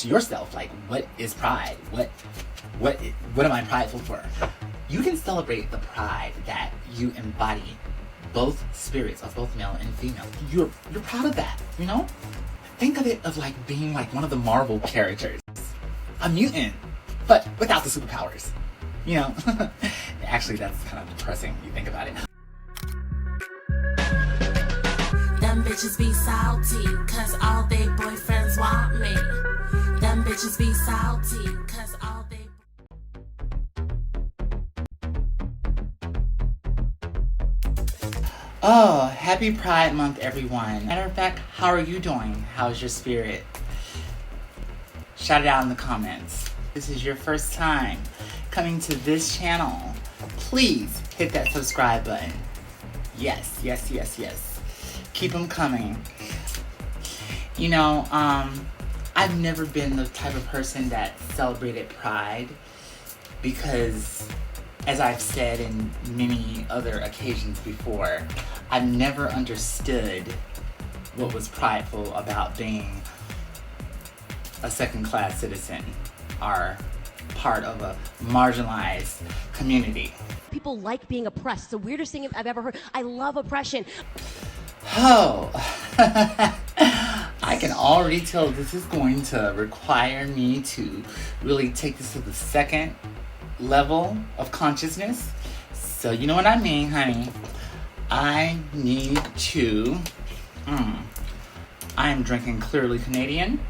ask yourself, like, what is pride? What am I prideful for? You can celebrate the pride that you embody both spirits of both male and female. You're proud of that, you know? Think of it of like being like one of the Marvel characters. A mutant, but without the superpowers. You know? Actually, that's kind of depressing when you think about it. Them bitches be salty, cause all they boyfriends want me. Them bitches be salty, cause all they... Oh, happy Pride Month, everyone. Matter of fact, how are you doing? How's your spirit? Shout it out in the comments. This is your first time coming to this channel. Please hit that subscribe button. Yes, yes, yes, yes. Keep them coming. You know, I've never been the type of person that celebrated Pride because, as I've said in many other occasions before, I've never understood what was prideful about being a second-class citizen or part of a marginalized community. People like being oppressed. It's the weirdest thing I've ever heard. I love oppression. Oh, I can already tell this is going to require me to really take this to the second level of consciousness. So you know what I mean, honey. I need to I'm drinking Clearly Canadian.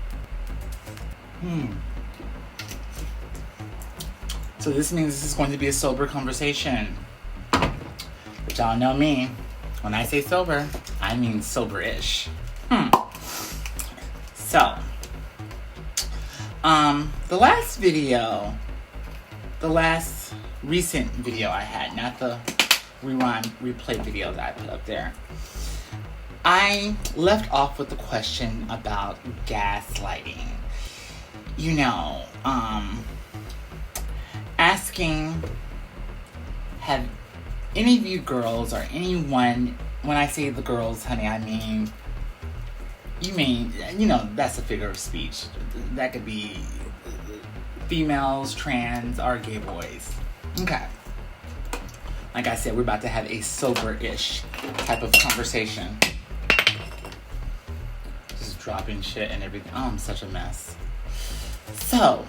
So this means this is going to be a sober conversation. But y'all know me. When I say sober, I mean sober-ish. So the last video, the last recent video I had, not the replay video that I put up there, I left off with the question about gaslighting. You know, asking, have any of you girls or anyone, when I say the girls, honey, I mean, you know, that's a figure of speech. That could be females, trans, or gay boys. Okay. Like I said, we're about to have a sober-ish type of conversation. Just dropping shit and everything. Oh, I'm such a mess. So,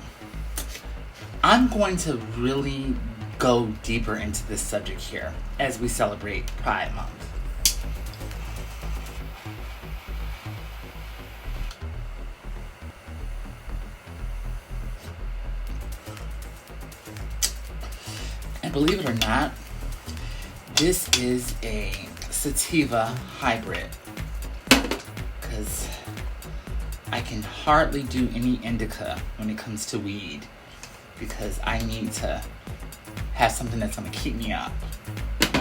I'm going to really go deeper into this subject here as we celebrate Pride Month. And believe it or not, this is a sativa hybrid, because I can hardly do any indica when it comes to weed, because I need to have something that's going to keep me up.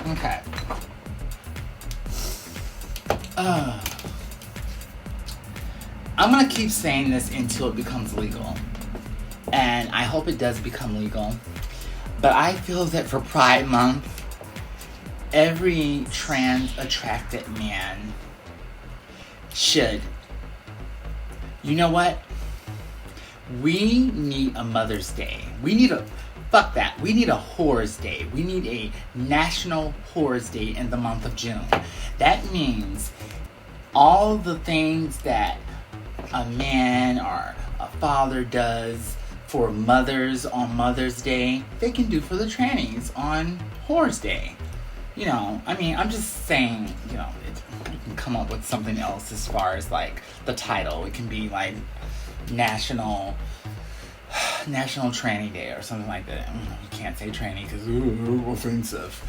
Okay. I'm going to keep saying this until it becomes legal. And I hope it does become legal. But I feel that for Pride Month, every trans-attracted man should. You know what? We need a Mother's Day. Fuck that. We need a Whores Day. We need a National Whores Day in the month of June. That means all the things that a man or a father does for mothers on Mother's Day, they can do for the trannies on Whores Day. You know, I mean, I'm just saying, you know, you can come up with something else as far as like the title. It can be like National Tranny Day or something like that. You can't say tranny because offensive.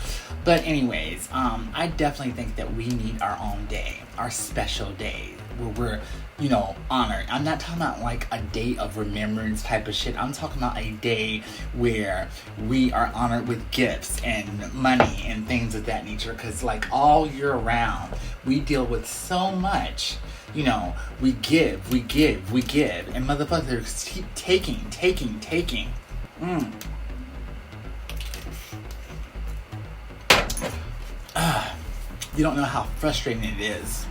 But anyways, I definitely think that we need our own day, our special day where we're, you know, honored. I'm not talking about like a day of remembrance type of shit. I'm talking about a day where we are honored with gifts and money and things of that nature. Because like all year round, we deal with so much. You know, we give. And motherfuckers keep taking. You don't know how frustrating it is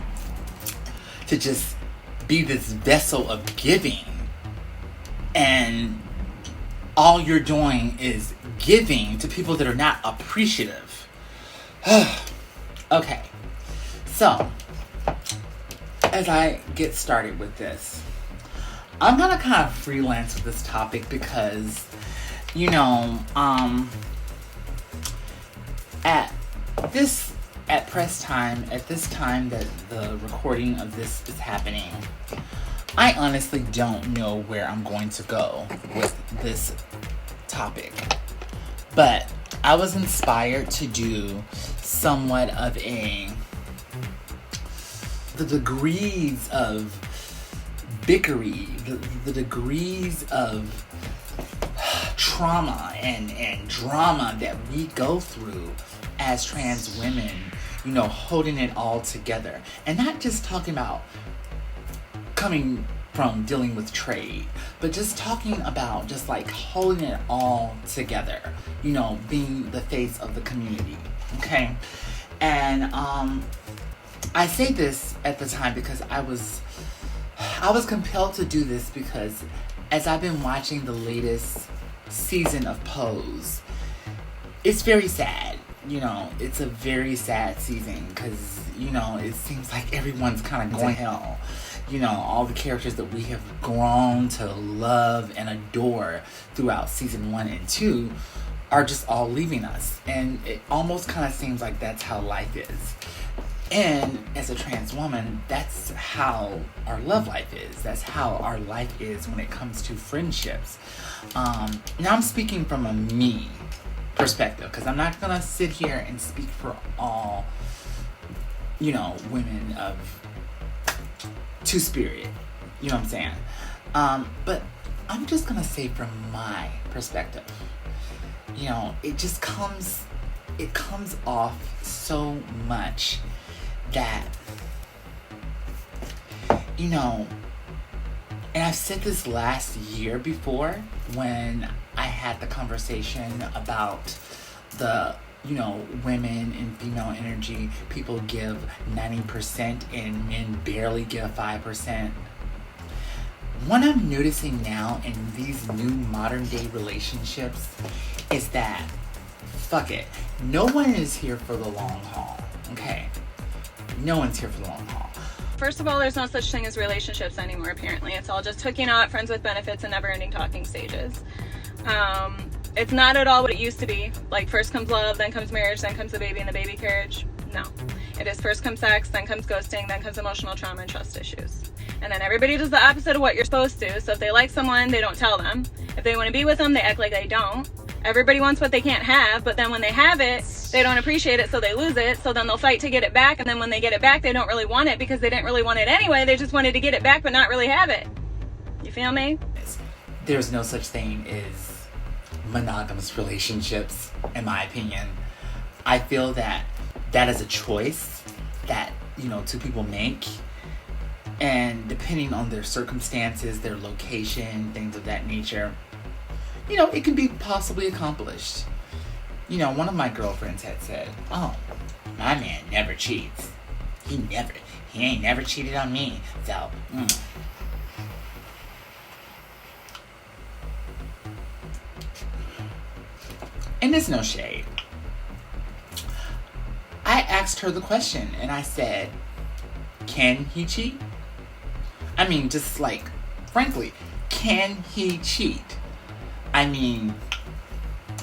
to just be this vessel of giving and all you're doing is giving to people that are not appreciative. Okay, so as I get started with this, I'm gonna kind of freelance with this topic because, you know, at press time, at this time that the recording of this is happening, I honestly don't know where I'm going to go with this topic. But I was inspired to do somewhat of the degrees of bickery, the degrees of trauma and drama that we go through as trans women, you know, holding it all together. And not just talking about coming from dealing with trade, but just talking about just like holding it all together, you know, being the face of the community, okay? And I say this at the time because I was compelled to do this because as I've been watching the latest season of Pose, it's very sad. You know, it's a very sad season because, you know, it seems like everyone's kind of going to hell. You know, all the characters that we have grown to love and adore throughout season 1 and 2 are just all leaving us. And it almost kind of seems like that's how life is. And as a trans woman, that's how our love life is. That's how our life is when it comes to friendships. Now I'm speaking from a me perspective because I'm not going to sit here and speak for all, you know, women of two-spirit. You know what I'm saying? But I'm just going to say from my perspective, you know, it comes off so much that, you know, and I've said this last year before when I had the conversation about the, you know, women and female energy, people give 90% and men barely give 5%. What I'm noticing now in these new modern day relationships is that, fuck it, no one is here for the long haul, okay? No one's here for the long haul. First of all, there's no such thing as relationships anymore, apparently. It's all just hooking up, friends with benefits, and never-ending talking stages. It's not at all what it used to be. Like, first comes love, then comes marriage, then comes the baby and the baby carriage. No. It is first comes sex, then comes ghosting, then comes emotional trauma and trust issues. And then everybody does the opposite of what you're supposed to. So if they like someone, they don't tell them. If they want to be with them, they act like they don't. Everybody wants what they can't have, but then when they have it, they don't appreciate it, so they lose it. So then they'll fight to get it back, and then when they get it back, they don't really want it because they didn't really want it anyway. They just wanted to get it back, but not really have it. You feel me? There's no such thing as monogamous relationships, in my opinion. I feel that that is a choice that, you know, two people make. And depending on their circumstances, their location, things of that nature, you know, it can be possibly accomplished. You know, one of my girlfriends had said, "Oh, my man never cheats. He ain't never cheated on me. So, And there's no shade. I asked her the question and I said, can he cheat? I mean, just like, frankly, can he cheat? I mean,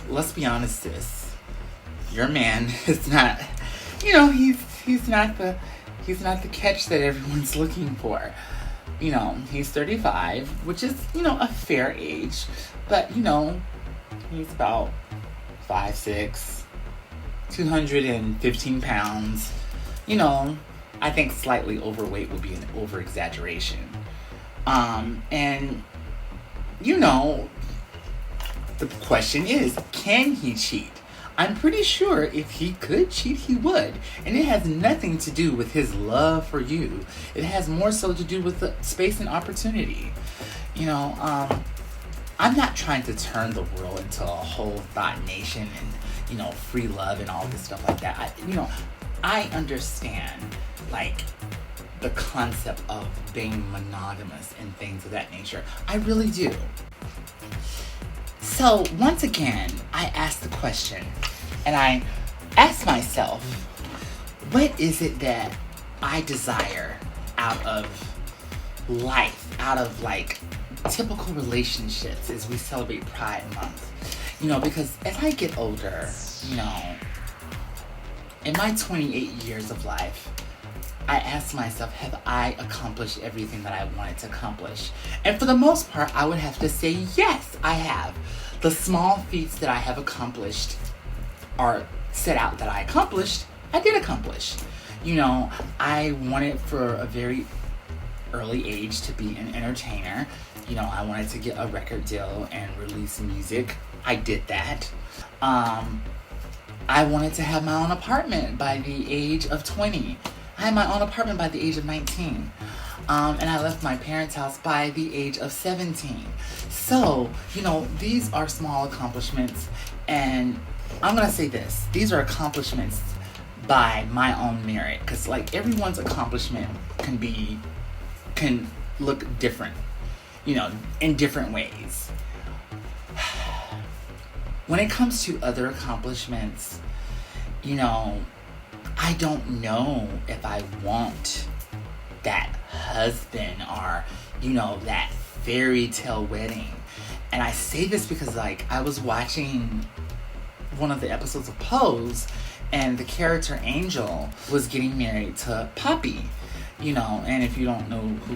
let's be honest, sis. Your man is not, you know, he's not the catch that everyone's looking for. You know, he's 35, which is, you know, a fair age, but, you know, he's about 5'6", 215 pounds. You know, I think slightly overweight would be an over-exaggeration. And, you know, the question is, can he cheat? I'm pretty sure if he could cheat, he would. And it has nothing to do with his love for you. It has more so to do with the space and opportunity. You know, I'm not trying to turn the world into a whole thought nation and, you know, free love and all this stuff like that. I understand, like, the concept of being monogamous and things of that nature. I really do. So once again, I asked the question, and I asked myself, what is it that I desire out of life, out of like typical relationships as we celebrate Pride Month? You know, because as I get older, you know, in my 28 years of life, I asked myself, have I accomplished everything that I wanted to accomplish? And for the most part, I would have to say, yes, I have. The small feats that I have accomplished or set out that I accomplished, I did accomplish. You know, I wanted for a very early age to be an entertainer. You know, I wanted to get a record deal and release music. I did that. I wanted to have my own apartment by the age of 20. I had my own apartment by the age of 19. And I left my parents' house by the age of 17. So, you know, these are small accomplishments. And I'm going to say this. These are accomplishments by my own merit. Because, like, everyone's accomplishment can look different, you know, in different ways. When it comes to other accomplishments, you know, I don't know if I want that husband or, you know, that fairy tale wedding. And I say this because, like, I was watching one of the episodes of Pose, and the character Angel was getting married to Poppy, you know, and if you don't know who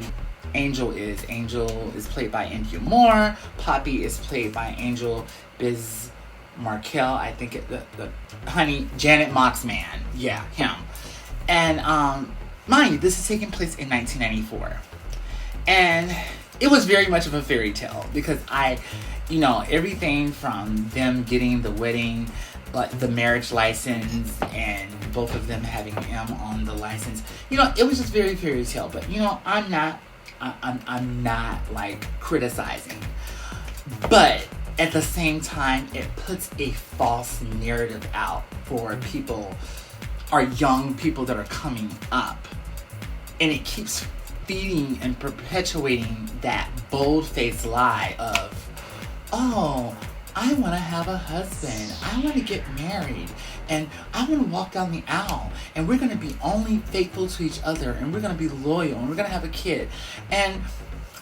Angel is played by India Moore. Poppy is played by Angel Markel, I think the honey, Janet Mock's man. Yeah, him. And mind you, this is taking place in 1994. And it was very much of a fairy tale because you know, everything from them getting the wedding, like the marriage license, and both of them having M on the license. You know, it was just very fairy tale. But you know, I'm not like criticizing. But at the same time, it puts a false narrative out for people, or young people that are coming up. And it keeps feeding and perpetuating that bold-faced lie of, oh, I want to have a husband. I want to get married. And I want to walk down the aisle. And we're going to be only faithful to each other. And we're going to be loyal. And we're going to have a kid. And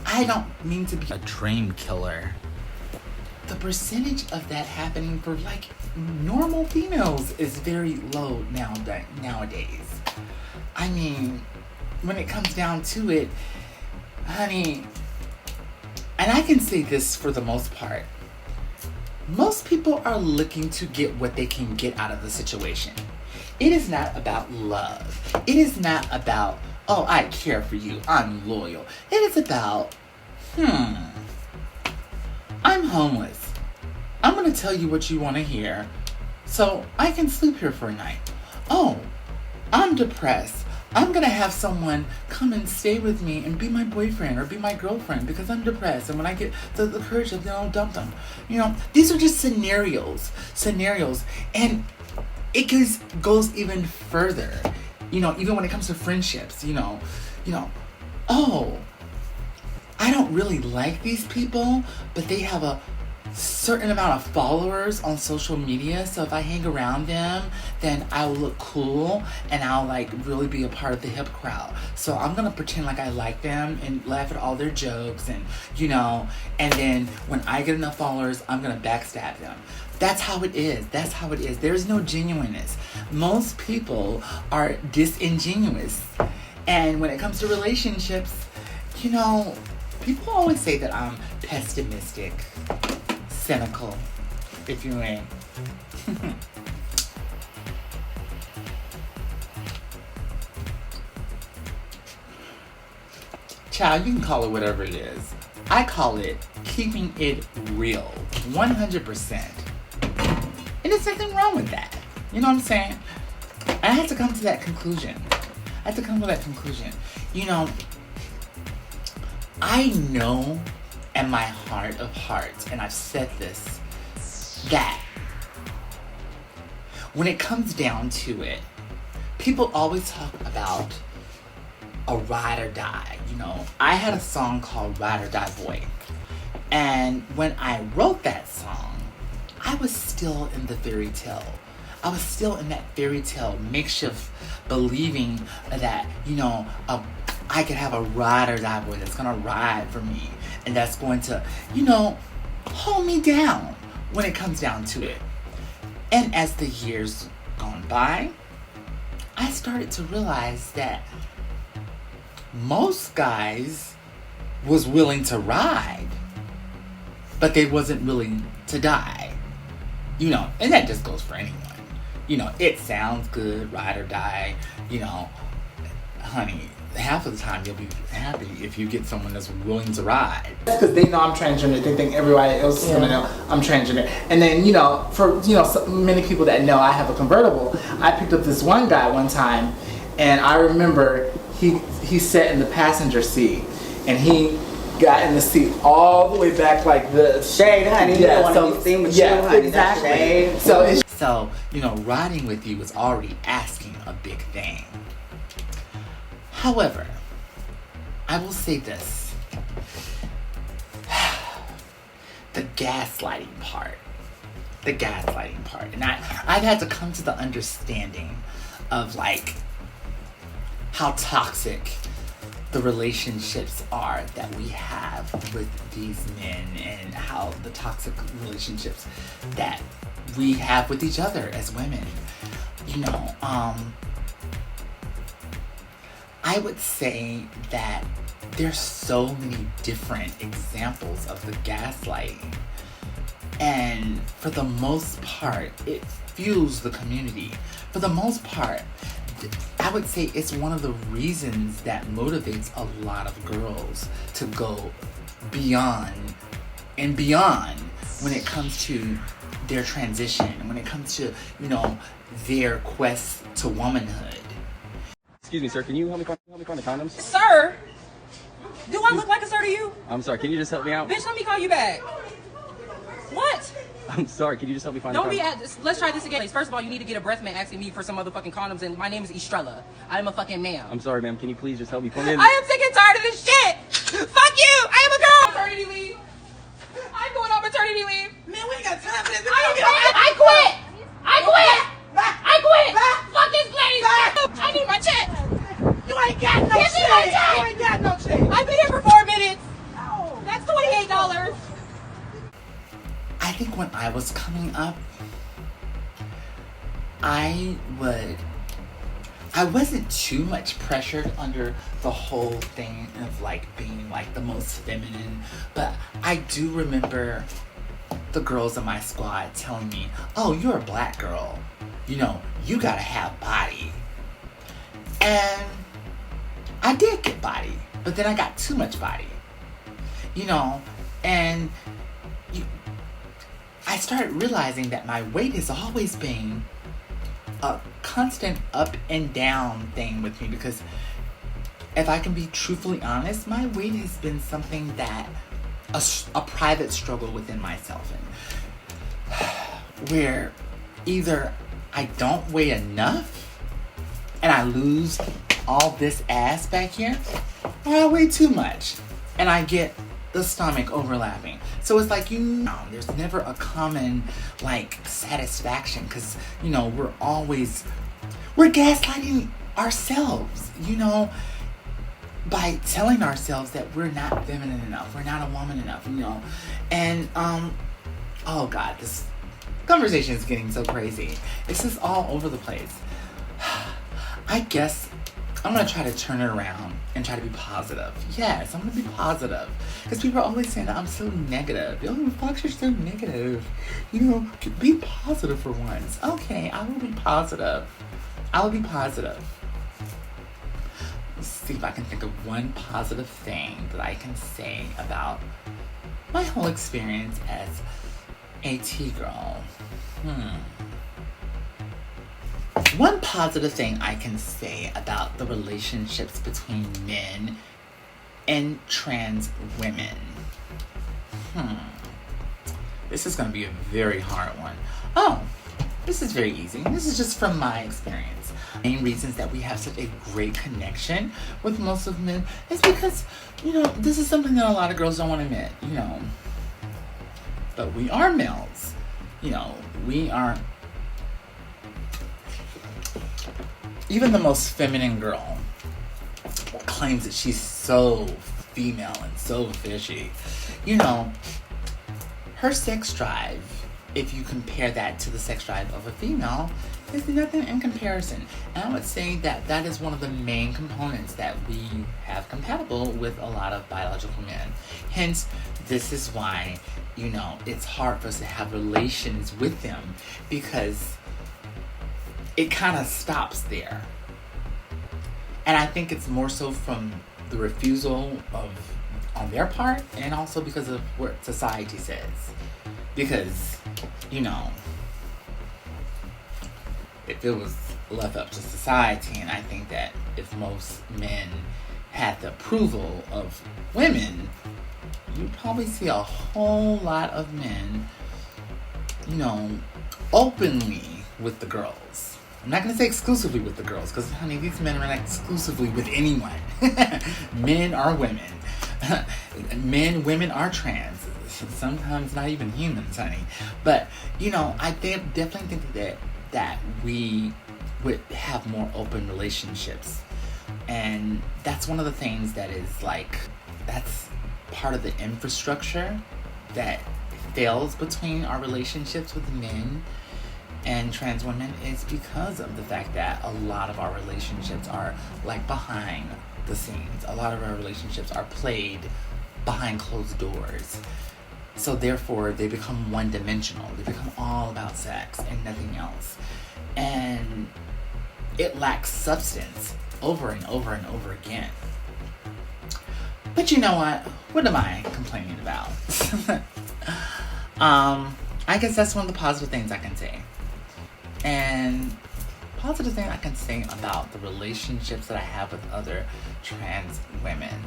I don't mean to be a dream killer. The percentage of that happening for like normal females is very low nowadays. I mean, when it comes down to it, honey, and I can say this for the most part, most people are looking to get what they can get out of the situation. It is not about love. It is not about, oh, I care for you, I'm loyal. It is about, I'm homeless. I'm going to tell you what you want to hear so I can sleep here for a night. Oh, I'm depressed. I'm going to have someone come and stay with me and be my boyfriend or be my girlfriend because I'm depressed. And when I get the courage, then I'll dump them. You know, these are just scenarios. And it goes even further. You know, even when it comes to friendships, you know, oh, I don't really like these people, but they have a certain amount of followers on social media, so if I hang around them, then I will look cool and I'll like really be a part of the hip crowd. So I'm gonna pretend like I like them and laugh at all their jokes, and you know, and then when I get enough followers, I'm gonna backstab them. That's how it is. There's no genuineness. Most people are disingenuous. And when it comes to relationships, you know, people always say that I'm pessimistic, cynical, if you may. Child, you can call it whatever it is. I call it keeping it real, 100%. And there's nothing wrong with that. You know what I'm saying? I had to come to that conclusion. You know, I know in my heart of hearts, and I've said this, that when it comes down to it, people always talk about a ride or die. You know, I had a song called Ride or Die Boy. And when I wrote that song, I was still in the fairy tale. I was still in that fairy tale makeshift believing that, you know, I could have a ride or die boy that's gonna ride for me and that's going to, you know, hold me down when it comes down to it. And as the years gone by, I started to realize that most guys was willing to ride, but they wasn't willing to die. You know, and that just goes for anyone. You know, it sounds good, ride or die. You know, honey, half of the time you'll be happy if you get someone that's willing to ride. Because they know I'm transgender. They think everybody else is gonna know I'm transgender. And then, you know, for, you know, so many people that know I have a convertible, I picked up this one guy one time, and I remember he sat in the passenger seat, and he got in the seat all the way back like this. Shade, honey. You don't want to be seen with you, honey. Exactly. That's shade. So, you know, riding with you was already asking a big thing. However, I will say this. The gaslighting part. And I've had to come to the understanding of, like, how toxic the relationships are that we have with these men, and how the toxic relationships that we have with each other as women. You know, I would say that there's so many different examples of the gaslighting, and for the most part, it fuels the community. For the most part, I would say it's one of the reasons that motivates a lot of girls to go beyond and beyond when it comes to their transition, when it comes to, you know, their quest to womanhood. Excuse me, sir. Can you help me find the condoms? Sir? Do I look like a sir to you? I'm sorry. Can you just help me out? Bitch, let me call you back. What? I'm sorry. Can you just help me find Don't the be condoms? let's try this again. First of all, you need to get a breath man asking me for some motherfucking condoms, and my name is Estrella. I'm a fucking ma'am. I'm sorry, ma'am. Can you please just help me find in? I am sick and tired of this shit! Fuck you! I am a girl! Maternity leave! I'm going on maternity leave! Man, we ain't got time for this. I quit! Fuck this place! I need my check! You ain't got no Give me my shit. check! You ain't got no shit. I've been here for 4 minutes! That's $28. I think when I was coming up, I wasn't too much pressured under the whole thing of like being like the most feminine, but I do remember the girls in my squad telling me, oh, you're a black girl, you know, you gotta have body. And I did get body, but then I got too much body, you know, and I started realizing that my weight has always been a constant up and down thing with me, because if I can be truthfully honest, my weight has been something that a private struggle within myself, and where either I don't weigh enough and I lose all this ass back here, or I weigh too much and I get the stomach overlapping. So it's like, you know, there's never a common like satisfaction, because, you know, we're gaslighting ourselves, you know, by telling ourselves that we're not feminine enough, we're not a woman enough, you know. And oh god, this conversation is getting so crazy. It's just all over the place. I guess I'm gonna try to turn it around and try to be positive. Yes, I'm gonna be positive. Because people are always saying that I'm so negative. Oh, Fox, you're so negative. You know, be positive for once. Okay, I will be positive. I will be positive. Let's see if I can think of one positive thing that I can say about my whole experience as a T-girl. One positive thing I can say about the relationships between men and trans women. This is going to be a very hard one. Oh, this is very easy. This is just from my experience. Main reasons that we have such a great connection with most of men is because, you know, this is something that a lot of girls don't want to admit, you know. But we are males. you know, we aren't, even the most feminine girl claims that she's so female and so fishy. You know, her sex drive, if you compare that to the sex drive of a female, is nothing in comparison. And I would say that that is one of the main components that we have compatible with a lot of biological men. Hence, this is why, you know, it's hard for us to have relations with them, because it kind of stops there. And I think it's more so from the refusal on their part, and also because of what society says. Because, you know, if it was left up to society, and I think that if most men had the approval of women, you'd probably see a whole lot of men, you know, openly with the girls. I'm not going to say exclusively with the girls, because, honey, these men are not exclusively with anyone. Men are women. Women are trans. Sometimes not even humans, honey. But, you know, I definitely think that we would have more open relationships. And that's one of the things that is like, that's part of the infrastructure that fails between our relationships with men and trans women, is because of the fact that a lot of our relationships are like behind the scenes. A lot of our relationships are played behind closed doors. So therefore, they become one-dimensional. They become all about sex and nothing else. And it lacks substance over and over and over again. But you know what? What am I complaining about? I guess that's one of the positive things I can say. And positive thing I can say about the relationships that I have with other trans women.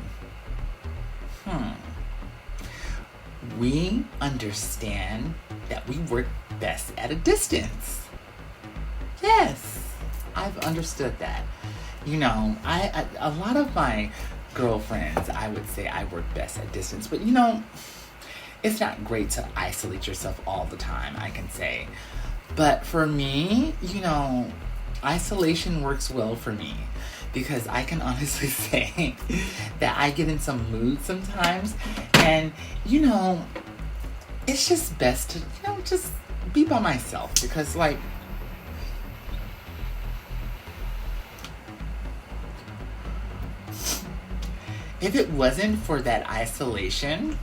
We understand that we work best at a distance. Yes, I've understood that. You know, a lot of my girlfriends, I would say I work best at distance. But, you know, it's not great to isolate yourself all the time, I can say. But for me, you know, isolation works well for me. Because I can honestly say that I get in some moods sometimes. And, you know, it's just best to, you know, just be by myself. Because, like, if it wasn't for that isolation,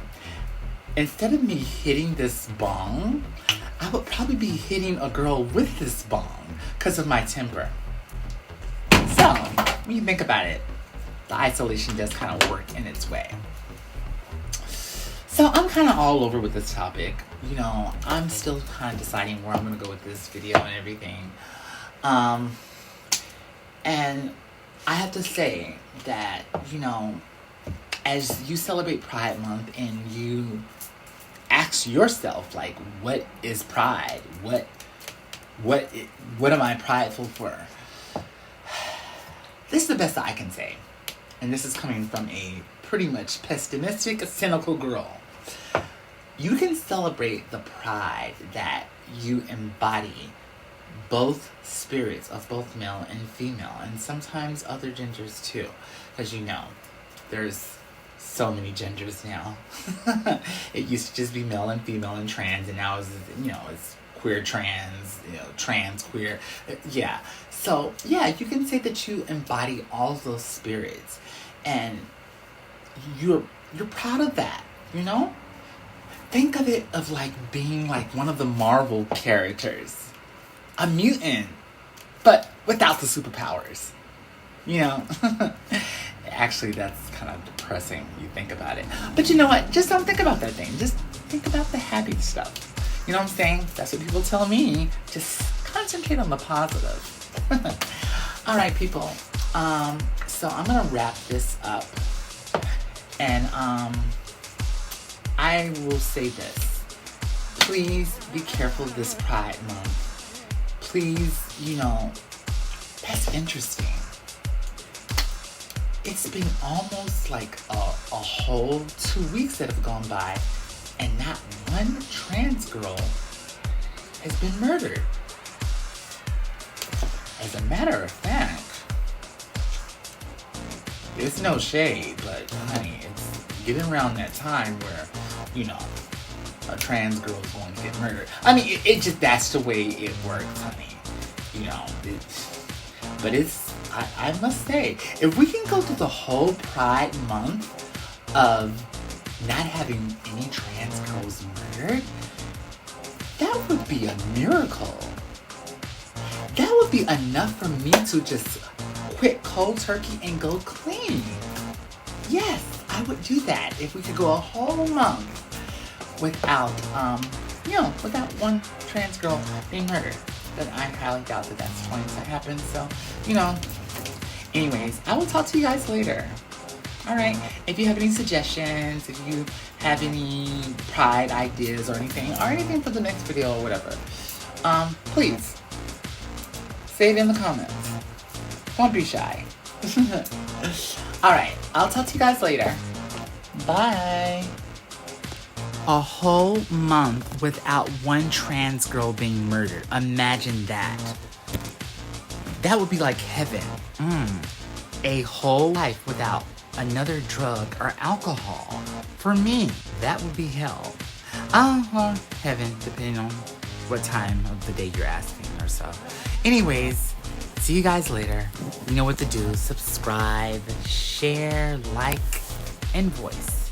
instead of me hitting this bong, I would probably be hitting a girl with this bong because of my temper. So, when you think about it, the isolation does kind of work in its way. So, I'm kind of all over with this topic. You know, I'm still kind of deciding where I'm going to go with this video and everything. And I have to say that, you know, as you celebrate Pride Month and you ask yourself, like, what is Pride? What am I prideful for? This is the best that I can say. And this is coming from a pretty much pessimistic, cynical girl. You can celebrate the pride that you embody both spirits of both male and female, and sometimes other genders too. As you know, there's so many genders now. It used to just be male and female and trans, and now it's, you know, it's queer trans, you know, trans queer. Yeah. So, yeah, you can say that you embody all those spirits, and you're proud of that, you know? Think of it of like being like one of the Marvel characters. A mutant, but without the superpowers. You know? Actually, that's kind of depressing when you think about it. But you know what? Just don't think about that thing. Just think about the happy stuff. You know what I'm saying? That's what people tell me. Just concentrate on the positive. All right, people. So I'm going to wrap this up. And I will say this. Please be careful this Pride Month. Please, you know, that's interesting. It's been almost like a whole 2 weeks that have gone by, and not one trans girl has been murdered. As a matter of fact, it's no shade, but honey, it's getting around that time where, you know, a trans girl is going to get murdered. I mean, it just, that's the way it works, honey. You know, but it's, I must say, if we can go through the whole Pride Month of not having any trans girls murdered, that would be a miracle. That would be enough for me to just quit cold turkey and go clean. Yes, I would do that if we could go a whole month without, you know, without one trans girl being murdered. But I highly doubt that that's going to happen. So, you know, anyways, I will talk to you guys later. All right. If you have any suggestions, if you have any Pride ideas or anything for the next video or whatever, please say it in the comments. Don't be shy. All right. I'll talk to you guys later. Bye. A whole month without one trans girl being murdered. Imagine that. That would be like heaven. A whole life without another drug or alcohol. For me, that would be hell. Well, heaven, depending on what time of the day you're asking or so. Anyways, see you guys later. You know what to do. Subscribe, share, like, and voice.